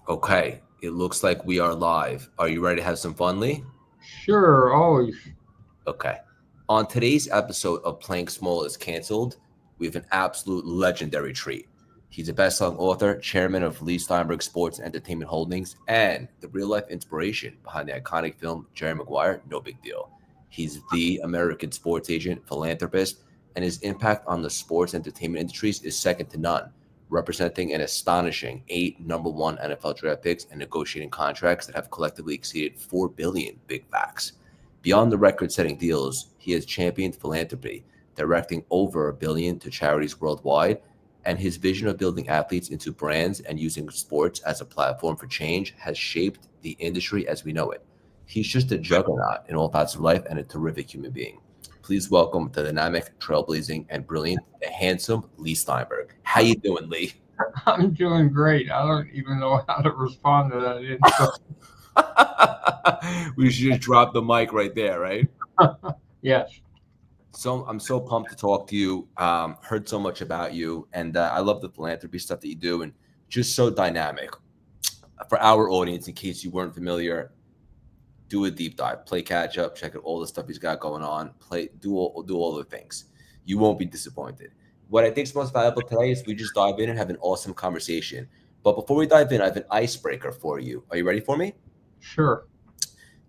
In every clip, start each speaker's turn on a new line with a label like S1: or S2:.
S1: Okay, it looks like we are live. Are you ready to have some fun, Lee?
S2: Sure, always.
S1: Okay. On today's episode of Playing Small is Cancelled, we have an absolute legendary treat. He's a best-selling author, chairman of Leigh Steinberg Sports and Entertainment Holdings, and the real-life inspiration behind the iconic film Jerry Maguire, No Big Deal. He's the American sports agent, philanthropist, and his impact on the sports entertainment industries is second to none, representing an astonishing 8 number 1 NFL draft picks and negotiating contracts that have collectively exceeded 4 billion. Big facts. Beyond the record-setting deals, he has championed philanthropy, directing over $1 billion to charities worldwide, and his vision of building athletes into brands and using sports as a platform for change has shaped the industry as we know it. He's just a juggernaut in all facets of life and a terrific human being. Please welcome the dynamic, trailblazing, and brilliant, the handsome Leigh Steinberg. How you doing, Lee?
S2: I'm doing great. I don't even know how to respond to that intro.
S1: We should just drop the mic right there, right?
S2: Yes.
S1: So I'm so pumped to talk to you. Heard so much about you, and I love the philanthropy stuff that you do, and just so dynamic. For our audience, in case you weren't familiar, do a deep dive, play catch up, check out all the stuff he's got going on, do all the things. You won't be disappointed. What I think is most valuable today is we just dive in and have an awesome conversation. But before we dive in, I have an icebreaker for you. Are you ready for me?
S2: Sure.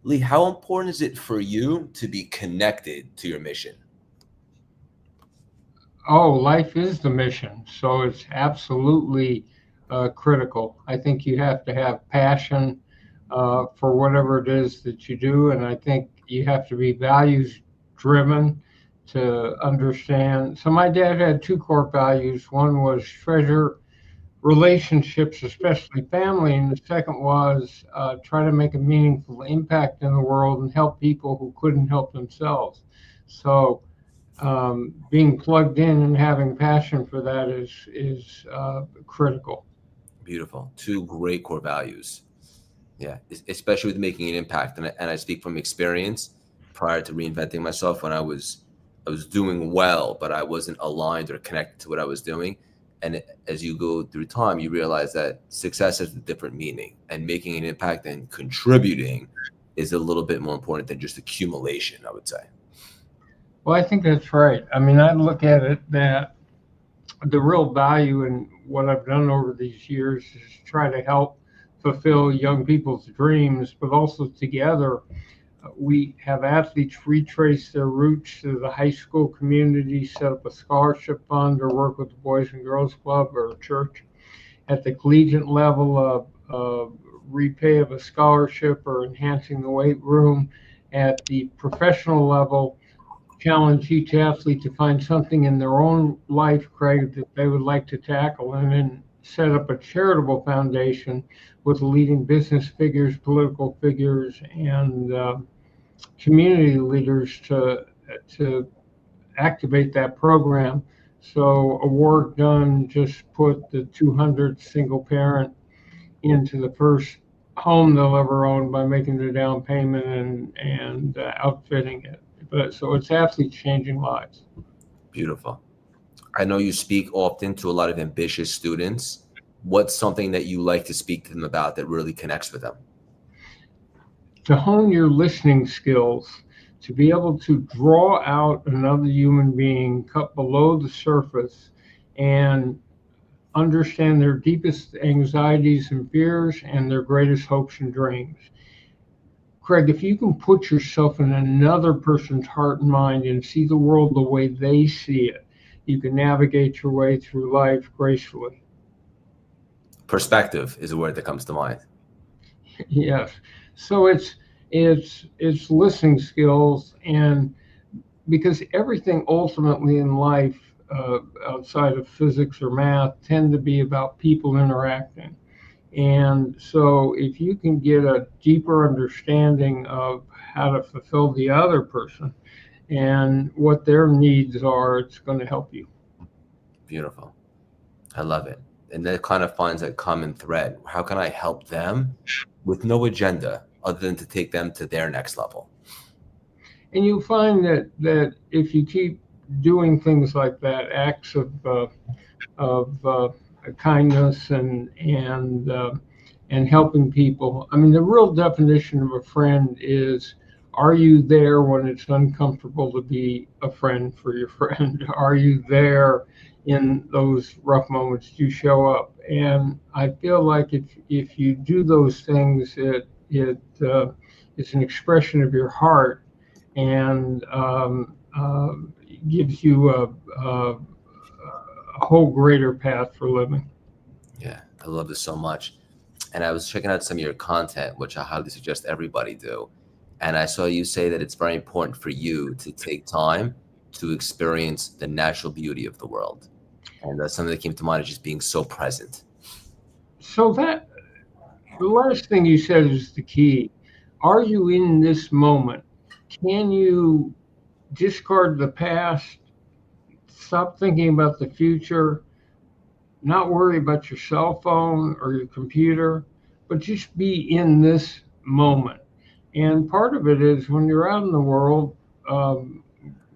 S1: Lee, how important is it for you to be connected to your mission?
S2: Oh, life is the mission. So it's absolutely critical. I think you have to have passion for whatever it is that you do. And I think you have to be values driven to understand. So my dad had two core values. One was treasure relationships, especially family, and the second was try to make a meaningful impact in the world and help people who couldn't help themselves. So being plugged in and having passion for that is critical.
S1: Beautiful. Two great core values. Yeah, especially with making an impact, and I speak from experience. Prior to reinventing myself, when I was doing well, but I wasn't aligned or connected to what I was doing. And as you go through time, you realize that success has a different meaning, and making an impact and contributing is a little bit more important than just accumulation, I would say.
S2: Well, I think that's right. I mean, I look at it that the real value in what I've done over these years is try to help fulfill young people's dreams, but also together we have athletes retrace their roots to the high school community, set up a scholarship fund, or work with the Boys and Girls Club or church. At the collegiate level, repay of a scholarship or enhancing the weight room. At the professional level, challenge each athlete to find something in their own life, Craig, that they would like to tackle, and then set up a charitable foundation with leading business figures, political figures, and community leaders to activate that program. So a work done just put the 200 single parent into the first home they'll ever own by making the down payment and outfitting it. But so it's absolutely changing lives.
S1: Beautiful. I know you speak often to a lot of ambitious students. What's something that you like to speak to them about that really connects with them?
S2: To hone your listening skills, to be able to draw out another human being cut below the surface and understand their deepest anxieties and fears and their greatest hopes and dreams. Craig, if you can put yourself in another person's heart and mind and see the world the way they see it, you can navigate your way through life gracefully.
S1: Perspective is a word that comes to mind.
S2: Yes. So it's listening skills, and because everything ultimately in life outside of physics or math tend to be about people interacting. And so if you can get a deeper understanding of how to fulfill the other person and what their needs are, it's going to help you.
S1: Beautiful. I love it. And that kind of finds a common thread. How can I help them with no agenda other than to take them to their next level?
S2: And you'll find that if you keep doing things like that, acts of kindness and and helping people. I mean, the real definition of a friend is, are you there when it's uncomfortable to be a friend for your friend? Are you there in those rough moments? Do you show up? And I feel like if you do those things, it is an expression of your heart, and gives you a whole greater path for living.
S1: Yeah, I love this so much. And I was checking out some of your content, which I highly suggest everybody do. And I saw you say that it's very important for you to take time to experience the natural beauty of the world. And something that came to mind is just being so present.
S2: So that the last thing you said is the key. Are you in this moment? Can you discard the past, stop thinking about the future, not worry about your cell phone or your computer, but just be in this moment? And part of it is when you're out in the world, um,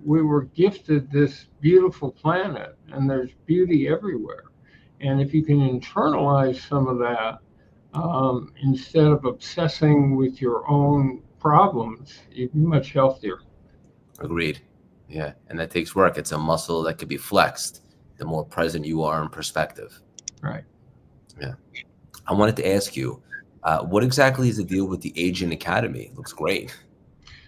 S2: we were gifted this beautiful planet, and there's beauty everywhere. And if you can internalize some of that, instead of obsessing with your own problems, you'd be much healthier.
S1: Agreed. Yeah. And that takes work. It's a muscle that could be flexed the more present you are in perspective.
S2: Right.
S1: Yeah. I wanted to ask you, what exactly is the deal with the Agent Academy? It looks great.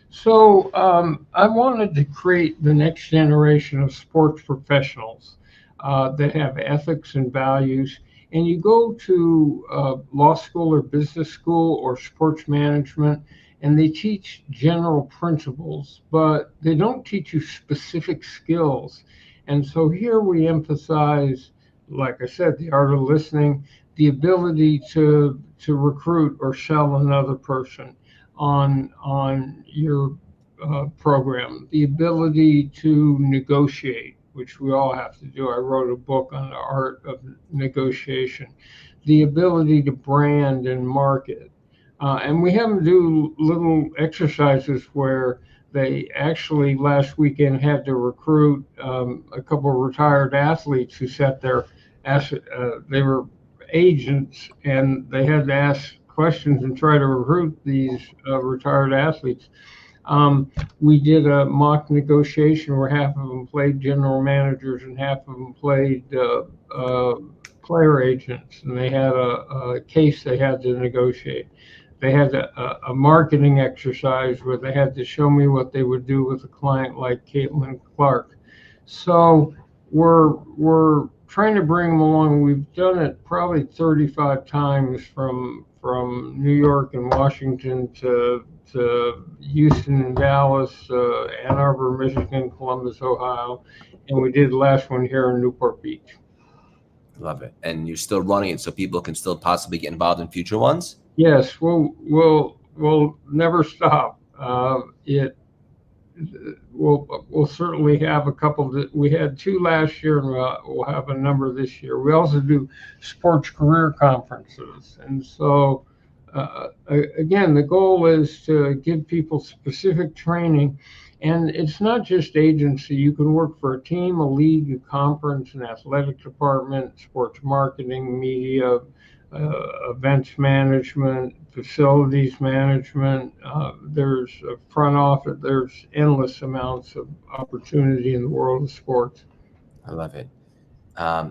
S2: So I wanted to create the next generation of sports professionals that have ethics and values. And you go to law school or business school or sports management, and they teach general principles, but they don't teach you specific skills. And so here we emphasize, like I said, the art of listening, the ability to recruit or sell another person on your program, the ability to negotiate, which we all have to do. I wrote a book on the art of negotiation, the ability to brand and market. And we have them do little exercises where they actually last weekend had to recruit a couple of retired athletes who sat there. They were agents, and they had to ask questions and try to recruit these retired athletes. We did a mock negotiation where half of them played general managers and half of them played player agents, and they had a case they had to negotiate. They had a marketing exercise where they had to show me what they would do with a client like Caitlin Clark. So we're trying to bring them along. We've done it probably 35 times from New York and Washington to Houston and Dallas, Ann Arbor, Michigan, Columbus, Ohio, and we did the last one here in Newport Beach.
S1: Love it. And you're still running it so people can still possibly get involved in future ones?
S2: Yes, we'll never stop. It we'll certainly have a couple that we had two last year, and we'll have a number this year. We also do sports career conferences, and so again, the goal is to give people specific training. And it's not just agency. You can work for a team, a league, a conference, an athletic department, sports marketing, media, events management, facilities management. There's a front office. There's endless amounts of opportunity in the world of sports.
S1: I love it.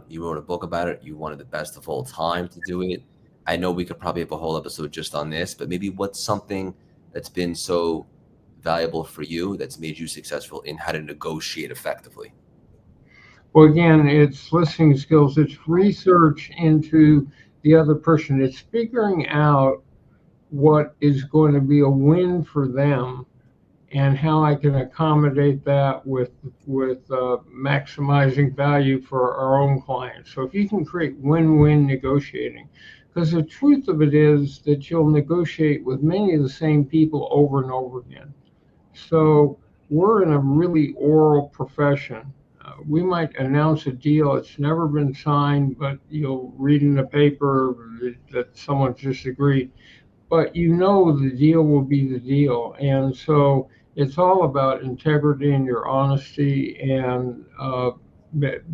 S1: You wrote a book about it. You wanted the best of all time to do it. I know we could probably have a whole episode just on this, but maybe what's something that's been so valuable for you that's made you successful in how to negotiate effectively?
S2: Well, again, it's listening skills. It's research into the other person. It's figuring out what is going to be a win for them and how I can accommodate that with maximizing value for our own clients. So if you can create win-win negotiating, because the truth of it is that you'll negotiate with many of the same people over and over again. So we're in a really oral profession. We might announce a deal, it's never been signed, but you'll read in the paper that someone just agreed, but you know the deal will be the deal. And so it's all about integrity and your honesty, and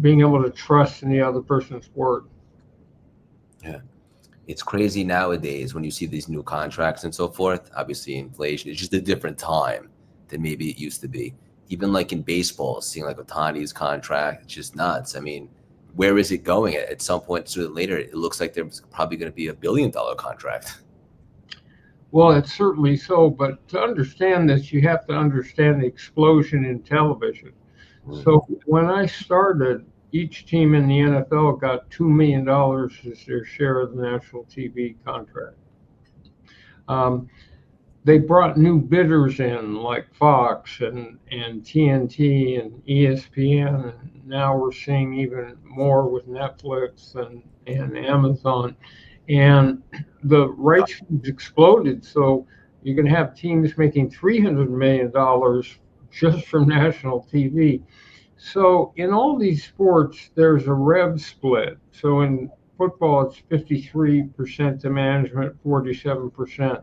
S2: being able to trust in the other person's word.
S1: Yeah. It's crazy nowadays when you see these new contracts and so forth. Obviously, inflation is just a different time than maybe it used to be. Even like in baseball, seeing like Otani's contract, it's just nuts. I mean, where is it going? At some point sooner or later, it looks like there's probably going to be $1 billion contract.
S2: Well, it's certainly so, but to understand this, you have to understand the explosion in television.
S1: Mm.
S2: So when I started, each team in the NFL got $2 million as their share of the national TV contract. Um, they brought new bidders in like Fox and TNT and ESPN. And now we're seeing even more with Netflix and Amazon. And the rights fees exploded. So you're going to have teams making $300 million just from national TV. So in all these sports, there's a rev split. So in football, it's 53% to management, 47%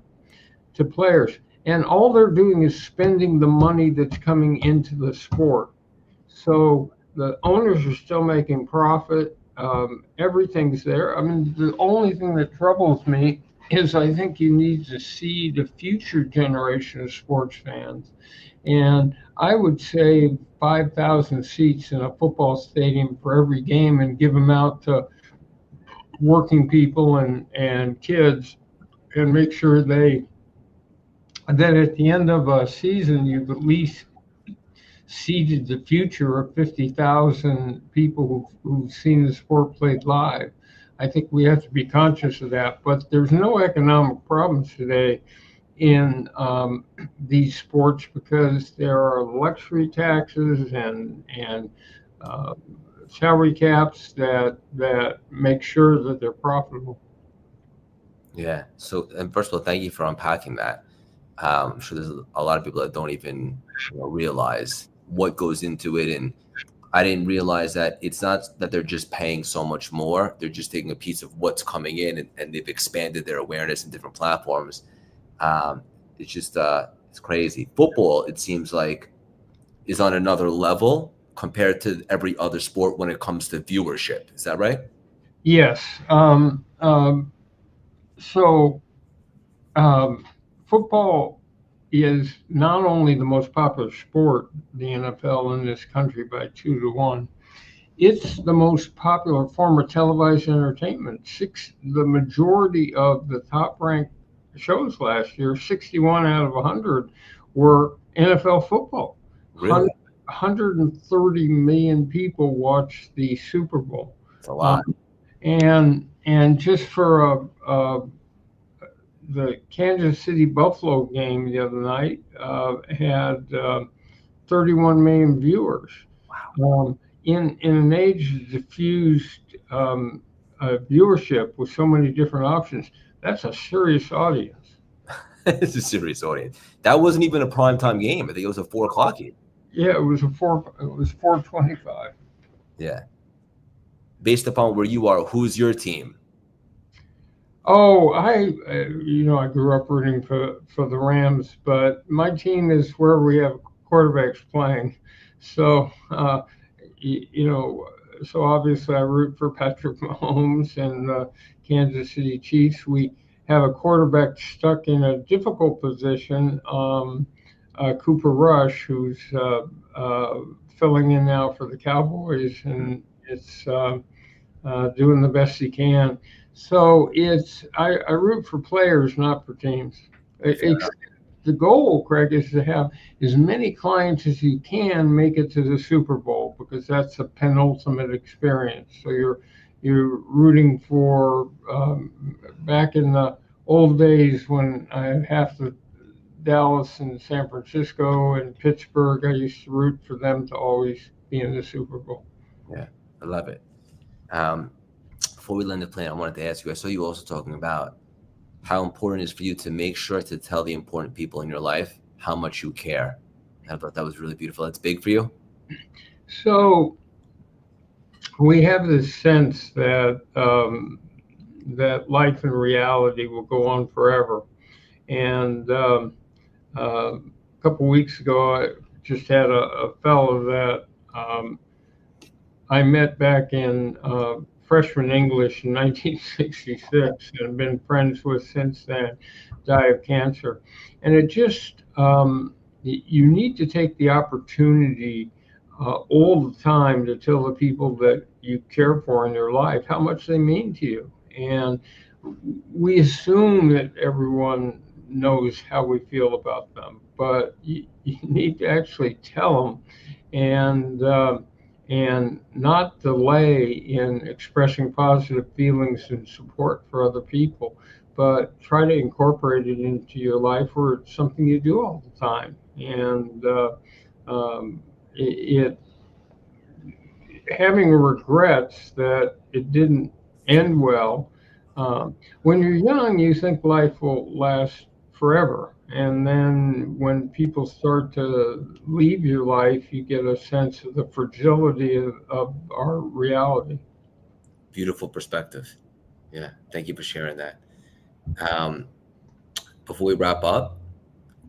S2: to players. And all they're doing is spending the money that's coming into the sport. So the owners are still making profit. Everything's there. I mean, the only thing that troubles me is I think you need to see the future generation of sports fans. And I would say 5,000 seats in a football stadium for every game and give them out to working people and kids and make sure that at the end of a season, you've at least seeded the future of 50,000 people who've seen the sport played live. I think we have to be conscious of that. But there's no economic problems today in these sports because there are luxury taxes and uh, salary caps that make sure that they're profitable.
S1: Yeah. So, and first of all, thank you for unpacking that. I'm sure there's a lot of people that don't even realize what goes into it. And I didn't realize that it's not that they're just paying so much more. They're just taking a piece of what's coming in and they've expanded their awareness in different platforms. It's just, it's crazy. Football, it seems like, is on another level compared to every other sport when it comes to viewership. Is that right?
S2: Yes. So um, football is not only the most popular sport, the NFL in this country by 2 to 1. It's the most popular form of televised entertainment. The majority of the top ranked shows last year, 61 out of 100, were NFL football.
S1: Really?
S2: 130 million people watched the Super Bowl.
S1: It's a lot.
S2: And just for the Kansas City Buffalo game the other night had 31 million viewers. In an age of diffused viewership with so many different options, that's a serious audience.
S1: It's a serious audience. That wasn't even a primetime game. I think it was a 4 o'clock game.
S2: Yeah, it was 4:25.
S1: Yeah. Based upon where you are, who's your team?
S2: Oh, I grew up rooting for the Rams, but my team is where we have quarterbacks playing. So, you know, so obviously I root for Patrick Mahomes and the Kansas City Chiefs. We have a quarterback stuck in a difficult position, Cooper Rush, who's filling in now for the Cowboys, and it's doing the best he can. So I root for players, not for teams. The goal, Craig, is to have as many clients as you can make it to the Super Bowl because that's a penultimate experience. So you're rooting for back in the old days when I had half the Dallas and San Francisco and Pittsburgh. I used to root for them to always be in the Super Bowl.
S1: Yeah, I love it. Um, Before we land the plane, I wanted to ask you. I saw you also talking about how important it is for you to make sure to tell the important people in your life how much you care. I thought that was really beautiful. That's big for you.
S2: So we have this sense that life and reality will go on forever. And a couple weeks ago, I just had a fellow that I met back in freshman English in 1966 and been friends with since then, die of cancer. And it just, you need to take the opportunity all the time to tell the people that you care for in your life how much they mean to you. And we assume that everyone knows how we feel about them, but you need to actually tell them, and not delay in expressing positive feelings and support for other people, but try to incorporate it into your life where it's something you do all the time. And it having regrets that it didn't end well. When you're young, you think life will last forever. And then when people start to leave your life, you get a sense of the fragility of our reality.
S1: Beautiful perspective. Yeah, thank you for sharing that. Um, Before we wrap up,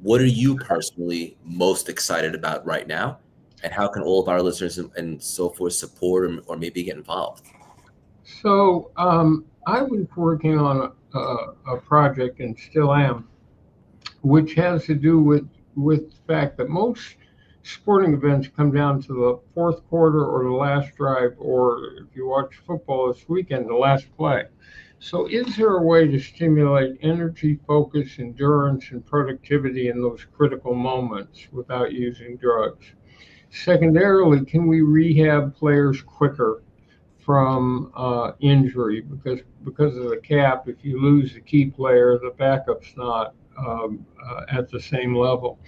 S1: what are you personally most excited about right now? And how can all of our listeners and so forth support or maybe get involved?
S2: So I was working on a project and still am, which has to do with the fact that most sporting events come down to the fourth quarter or the last drive, or if you watch football this weekend, the last play. So, is there a way to stimulate energy, focus, endurance, and productivity in those critical moments without using drugs? Secondarily, can we rehab players quicker from injury, because of the cap? If you lose the key player, the backup's not at the same level.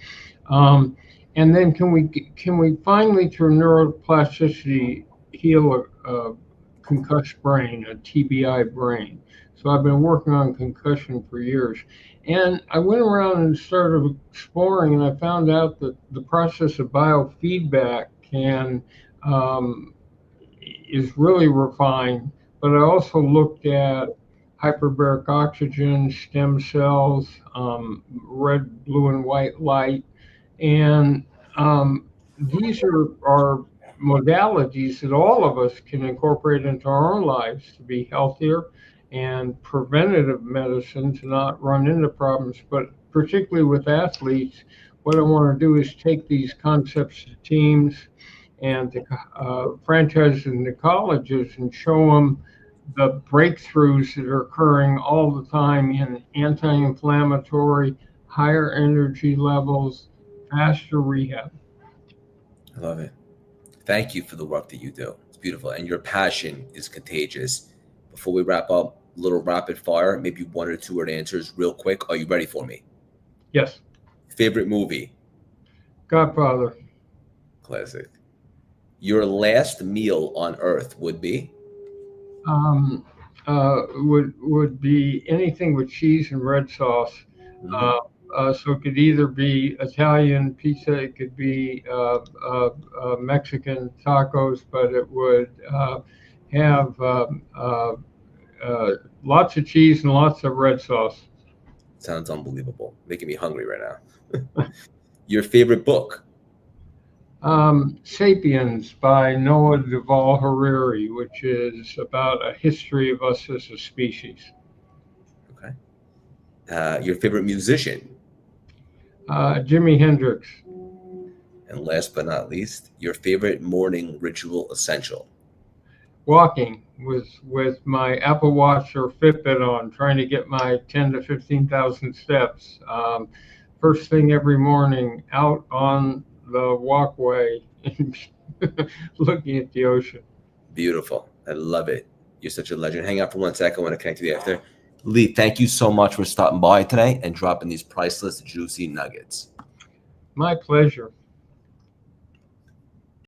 S2: Um, and then can we finally, through neuroplasticity, heal a concussed brain, a TBI brain? So I've been working on concussion for years, and I went around and started exploring, and I found out that the process of biofeedback can is really refined. But I also looked at hyperbaric oxygen, stem cells, red, blue, and white light, and these are modalities that all of us can incorporate into our own lives to be healthier, and preventative medicine to not run into problems. But particularly with athletes, what I want to do is take these concepts to teams and to franchises and to colleges and show them the breakthroughs that are occurring all the time in anti-inflammatory, higher energy levels, faster rehab.
S1: I love it. Thank you for the work that you do. It's beautiful. And your passion is contagious. Before we wrap up, a little rapid fire, maybe one or two word answers real quick. Are you ready for me?
S2: Yes.
S1: Favorite movie?
S2: Godfather.
S1: Classic. Your last meal on earth would be?
S2: Um, would be anything with cheese and red sauce.
S1: Mhm.
S2: Uh, so it could either be Italian pizza, it could be Mexican tacos, but it would have uh, lots of cheese and lots of red sauce.
S1: Sounds unbelievable. Making me hungry right now. Your favorite book?
S2: Sapiens by Noah Duvall Harari, which is about a history of us as a species.
S1: Okay. Your favorite musician?
S2: Jimi Hendrix.
S1: And last but not least, your favorite morning ritual essential?
S2: Walking with my Apple Watch or Fitbit on, trying to get my 10 to 15,000 steps. First thing every morning, out on the walkway and looking at the ocean.
S1: Beautiful. I love it. You're such a legend. Hang out for 1 second. I want to connect with you after. Leigh, thank you so much for stopping by today and dropping these priceless, juicy nuggets.
S2: My pleasure.